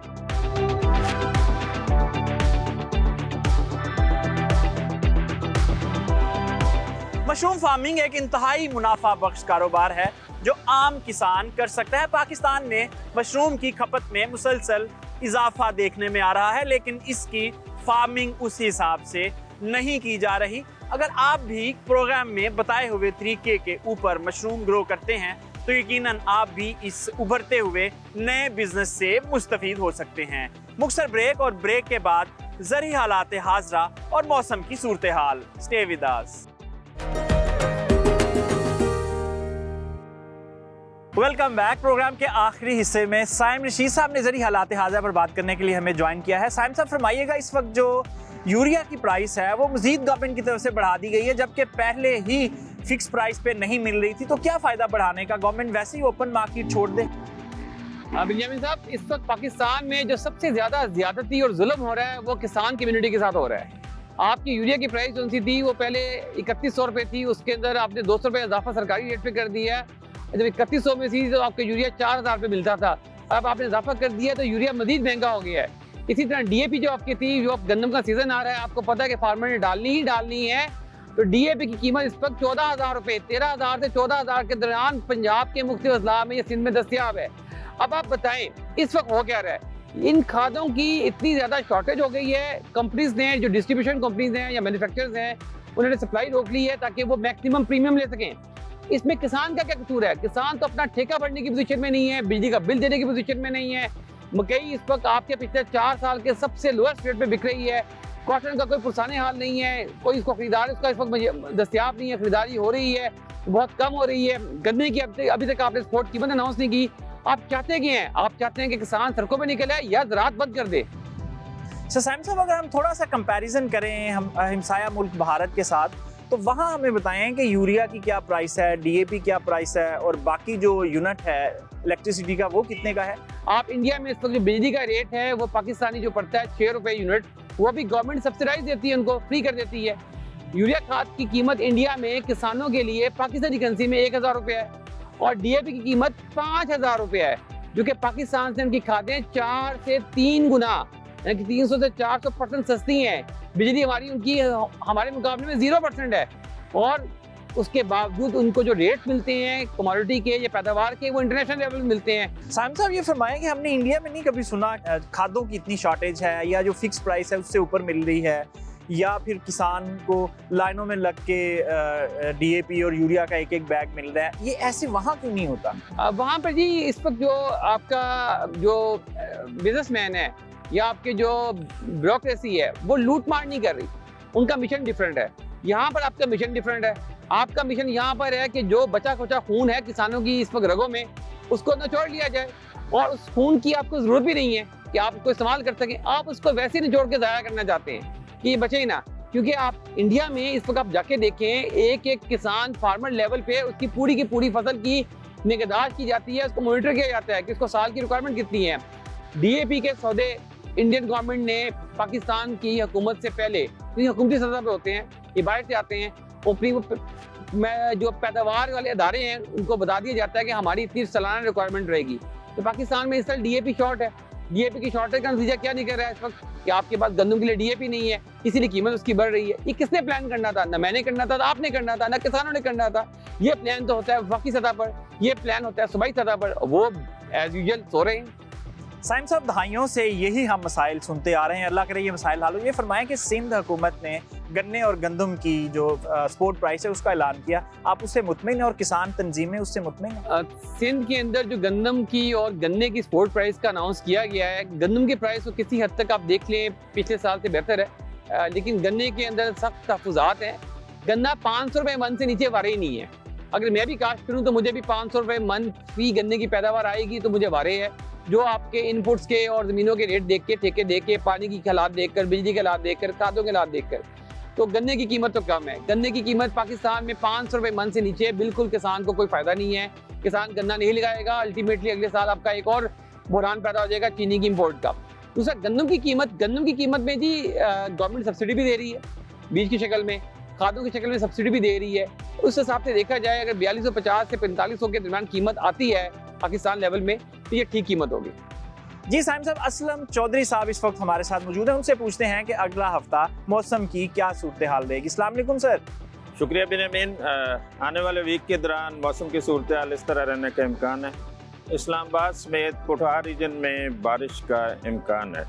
मशरूम फार्मिंग एक इंतहाई मुनाफा बख्श कारोबार है जो आम किसान कर सकता है। पाकिस्तान में मशरूम की खपत में मुसलसल इजाफा देखने में आ रहा है, लेकिन इसकी फार्मिंग उस हिसाब से नहीं की जा रही। अगर आप भी प्रोग्राम में बताए हुए तरीके के ऊपर मशरूम ग्रो करते हैं तो यकीनन आप भी इस उभरते हुए नए बिजनेस से मुस्तफीद हो सकते हैं। मुख्तसर ब्रेक और ब्रेक के बाद ज़री हालात हाज़रा और मौसम की सूरत हाल। Stay with us. Welcome back. Programme के आखिरी हिस्से में साइम रशीद साहब ने ज़री हालात हाज़रा पर बात करने के लिए हमें ज्वाइन किया है। साइम साहब फरमाइएगा, इस वक्त जो यूरिया की प्राइस है वो मजीद गवर्नमेंट की तरफ से बढ़ा दी गई है, जबकि पहले ही फिक्स प्राइस पे नहीं मिल रही थी, तो क्या फ़ायदा बढ़ाने का? गवर्नमेंट वैसे ही ओपन मार्केट छोड़ दे। बिन्यामिन साहब, इस वक्त पाकिस्तान में जो सबसे ज़्यादा ज़्यादती और जुल्म हो रहा है वो किसान कम्युनिटी के साथ हो रहा है। आपकी यूरिया की प्राइस जो सी थी वो पहले 3100 रुपये थी, उसके अंदर आपने 200 रुपये इजाफा सरकारी रेट पे कर दिया है। जब 3100 में थी तो आपका यूरिया 4000 रुपये मिलता था, अब आपने इजाफा कर दिया तो यूरिया मजीद महंगा हो गया है। इसी तरह DAP जो आपकी थी, जो अब गंदम का सीज़न आ रहा है, आपको पता है कि फार्मर ने डालनी है, तो DAP की कीमत इस वक्त 14,000 रुपये, 13,000 से 14,000 के दरमियान पंजाब के मुख्तलिफ अजला में या सिंध में दस्तियाब है। अब आप बताएं इस वक्त हो क्या रहा है? इन खादों की इतनी ज़्यादा शॉर्टेज हो गई है, कंपनीज ने, जो डिस्ट्रीब्यूशन कंपनीज हैं या मैन्युफैक्चरर्स हैं, उन्होंने सप्लाई रोक ली है ताकि वो मैक्सिमम प्रीमियम ले सकें। इसमें किसान का क्या कसूर है? किसान तो अपना ठेका भरने की पोजीशन में नहीं है, बिजली का बिल देने की पोजीशन में नहीं है। मकई इस वक्त आपके पिछले 4 साल के सबसे लोएस्ट रेट पे बिक रही है। कॉटन का कोई पुरसाने हाल नहीं है, कोई इसको खरीदार इसका इस वक्त दस्तियाब नहीं है, खरीदारी हो रही है बहुत कम हो रही है। गन्ने की अभी तक आपने एक्सपोर्ट कीमत अनाउंस नहीं की। आप चाहते क्या हैं? आप चाहते हैं कि किसान सड़कों पर निकले या ज़राअत बंद कर दे? सैम साहब, अगर हम थोड़ा सा कंपैरिजन करें हम हमसाया मुल्क भारत के साथ, तो वहाँ हमें बताएं कि यूरिया की क्या प्राइस है, DAP क्या प्राइस है और बाकी जो यूनिट है इलेक्ट्रिसिटी का वो कितने का है? आप इंडिया में इस वक्त जो बिजली का रेट है वो पाकिस्तानी जो पड़ता है 6 रुपये यूनिट, वो भी गवर्नमेंट सब्सिडाइज देती है, उनको फ्री कर देती है। यूरिया खाद की कीमत इंडिया में किसानों के लिए पाकिस्तानी करेंसी में 1000 रुपये है और DAP की कीमत 5000 रुपये है, जो कि पाकिस्तान से उनकी खादें 4 से 3 गुना यानी कि 300 से 400% सस्ती हैं। बिजली हमारी उनकी हमारे मुकाबले में 0% है और उसके बावजूद उनको जो रेट मिलते हैं कमोडिटी के या पैदावार के, वो इंटरनेशनल लेवल में मिलते हैं। साइम साहब, ये फरमाएं कि हमने इंडिया में नहीं कभी सुना खादों की इतनी शॉर्टेज है या जो फिक्स प्राइस है उससे ऊपर मिल रही है, या फिर किसान को लाइनों में लग के DAP और यूरिया का एक बैग मिल रहा है। ये ऐसे वहाँ क्यों नहीं होता? वहाँ पर जी इस वक्त जो आपका जो बिजनेसमैन है या आपके जो ब्यूरोक्रेसी है वो लूट मार नहीं कर रही, उनका मिशन डिफरेंट है। यहाँ पर आपका मिशन डिफरेंट है। आपका मिशन यहाँ पर है कि जो बचा खुचा खून है किसानों की इस वक्त रगों में, उसको निचोड़ लिया जाए और उस खून की आपको ज़रूरत भी नहीं है कि आप उसको इस्तेमाल कर सकें। आप उसको वैसे ही निचोड़ के ज़ाया करना चाहते हैं कि ये बचे ही ना, क्योंकि आप इंडिया में इस वक्त आप जाके देखें, एक एक किसान फार्मर लेवल पे उसकी पूरी की पूरी फसल की निगहदाश्त की जाती है, उसको मॉनिटर किया जाता है कि उसको साल की रिक्वायरमेंट कितनी है। डीएपी के सौदे इंडियन गवर्नमेंट ने पाकिस्तान की हुकूमत से पहले, क्योंकि हुकूमती सतह पर होते हैं, ये बाहर से आते हैं, मैं जो पैदावार वाले अदारे हैं उनको बता दिया जाता है कि हमारी इतनी सालाना रिक्वायरमेंट रहेगी। तो पाकिस्तान में इस साल डीएपी शॉर्ट है। डीएपी की शॉर्टेज का नतीजा क्या निकल रहा है इस वक्त कि आपके पास गंदम के लिए डीएपी नहीं है, इसीलिए कीमत उसकी बढ़ रही है। ये किसने प्लान करना था? ना मैंने करना था, ना आपने करना था, ना किसानों ने करना था। ये प्लान तो होता है वफाकी सतह पर, ये प्लान होता है सूबाई सतह पर, वो एज यूजुअल सो रहे हैं। साइम साहब, दहाइयों से यही हम मसाइल सुनते आ रहे हैं, अल्लाह करे ये मसाइल हल हो। ये फरमाएं कि सिंध हुकूमत ने गन्ने और गंदम की जो स्पोर्ट प्राइस है उसका ऐलान किया, आप उससे मुतमिन हैं और किसान तंजीमें उससे मुतमिन हैं? सिंध के अंदर जो गंदम की और गन्ने की स्पोर्ट प्राइस का अनाउंस किया गया है, गंदम की प्राइस तो किसी हद तक आप देख लें पिछले साल से बेहतर है, लेकिन गन्ने के अंदर सख्त तहफ़्फ़ुज़ात हैं। गन्ना 500 रुपये मन से नीचे वारे ही नहीं है। अगर मैं भी काश्त करूँ तो मुझे भी 500 रुपये मन फी गन्ने की पैदावार आएगी तो मुझे वारे है। जो आपके इनपुट्स के और ज़मीनों के रेट देख के, ठेके देख के, पानी की हालात देख कर, बिजली के हालात देख कर, खादों के हालात देख कर, तो गन्ने की कीमत तो कम है। गन्ने की कीमत पाकिस्तान में 500 रुपये मन से नीचे, बिल्कुल किसान को कोई फ़ायदा नहीं है। किसान गन्ना नहीं लगाएगा, अल्टीमेटली अगले साल आपका एक और बुरहान पैदा हो जाएगा चीनी की इम्पोर्ट का। दूसरा, गन्नम की कीमत में जी गवर्नमेंट सब्सिडी भी दे रही है, बीज की शक्ल में, खादों की शक्ल में सब्सिडी भी दे रही है। उस हिसाब से देखा जाए अगर 4250 से 4500 के दरमियान कीमत आती है पाकिस्तान लेवल में तो ये ठीक कीमत होगी। जी साइम साहब, असलम चौधरी साहब इस वक्त हमारे साथ मौजूद हैं, उनसे पूछते हैं कि अगला हफ्ता मौसम की क्या सूरत हाल रहेगी। अस्सलाम वालेकुम सर। शुक्रिया बिन्यामीन। आने वाले वीक के दौरान मौसम की सूरत हाल इस तरह रहने का इम्कान है। इस्लामाबाद समेत पोठार रीजन में बारिश का इम्कान है,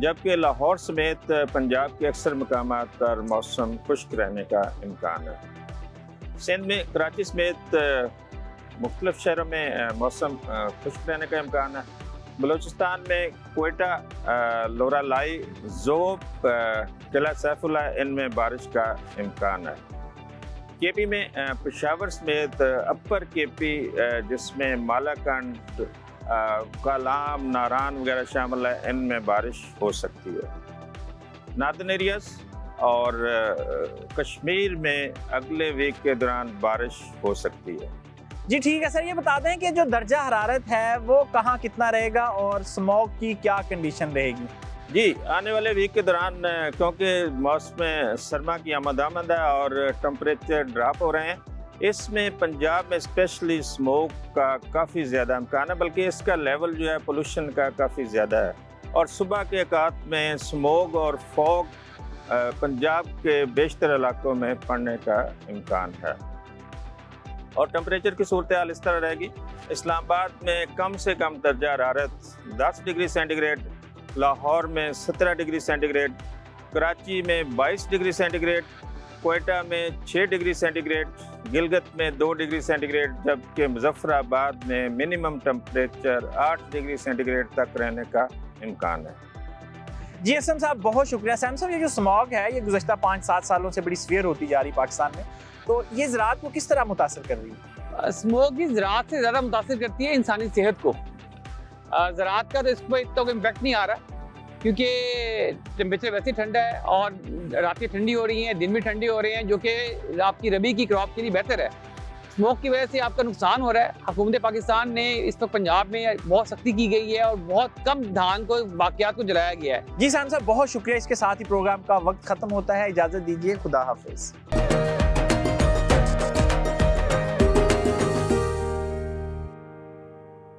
जबकि लाहौर समेत पंजाब के अक्सर मकामात पर मौसम खुश्क रहने का इम्कान है। सिंध में कराची समेत मुख्तलिफ शहरों में मौसम खुश्क रहने का इम्कान है। बलूचिस्तान में कोयटा, लोरालाई, ज़ोब, किला सैफुल्ला, इनमें बारिश का इम्कान है। केपी में पेशावर समेत अपर केपी जिसमें मालाकंड, कालाम, नारान वगैरह शामिल है, इनमें बारिश हो सकती है। नार्दर्न एरियाज और कश्मीर में अगले वीक के दौरान बारिश हो सकती है। जी ठीक है सर, ये बता दें कि जो दर्जा हरारत है वो कहाँ कितना रहेगा और स्मॉग की क्या कंडीशन रहेगी? जी, आने वाले वीक के दौरान क्योंकि मौसम सरमा की आमद है और टेम्परेचर ड्रॉप हो रहे हैं, इसमें पंजाब में स्पेशली स्मोक का काफ़ी ज़्यादा इम्कान है, बल्कि इसका लेवल जो है पोल्यूशन का काफ़ी ज़्यादा है। और सुबह के औकात में स्मोक और फॉग पंजाब के बेशतर इलाकों में पड़ने का इम्कान है। और टेम्परेचर की सूरत हाल इस तरह रहेगी। इस्लामाबाद में कम से कम दर्जा हरारत 10 डिग्री सेंटीग्रेड, लाहौर में 17 डिग्री सेंटीग्रेड, कराची में 22 डिग्री सेंटीग्रेड, कोयटा में 6 डिग्री सेंटीग्रेड, गिलगित में 2 डिग्री सेंटीग्रेड, जबकि मुजफ्फराबाद में मिनिमम टेम्परेचर 8 डिग्री सेंटीग्रेड तक रहने का इम्कान है। जी असम साहब, बहुत शुक्रिया। सैम साहब, ये जो स्मॉग है ये गुज़श्ता 5-7 सालों से बड़ी सीवियर होती जा रही पाकिस्तान में, तो ये ज़राअत को किस तरह मुतासर कर रही है? स्मोक की ज़राअत से ज़्यादा मुतासर करती है इंसानी सेहत को। ज़राअत का तो इस पर इतना इम्पैक्ट नहीं आ रहा क्योंकि टेम्परेचर वैसे ठंडा है और रातें ठंडी हो रही हैं, दिन भी ठंडे हो रहे हैं, जो कि आपकी रबी की क्रॉप के लिए बेहतर है। स्मोक की वजह से आपका नुकसान हो रहा है। हुकूमत पाकिस्तान ने इस वक्त पंजाब में बहुत सख्ती की गई है और बहुत कम धान को, बाकियात को जलाया गया है। जी सैम साहब, बहुत शुक्रिया। इसके साथ ही प्रोग्राम का वक्त ख़त्म होता है, इजाज़त दीजिए, खुदा हाफिज़।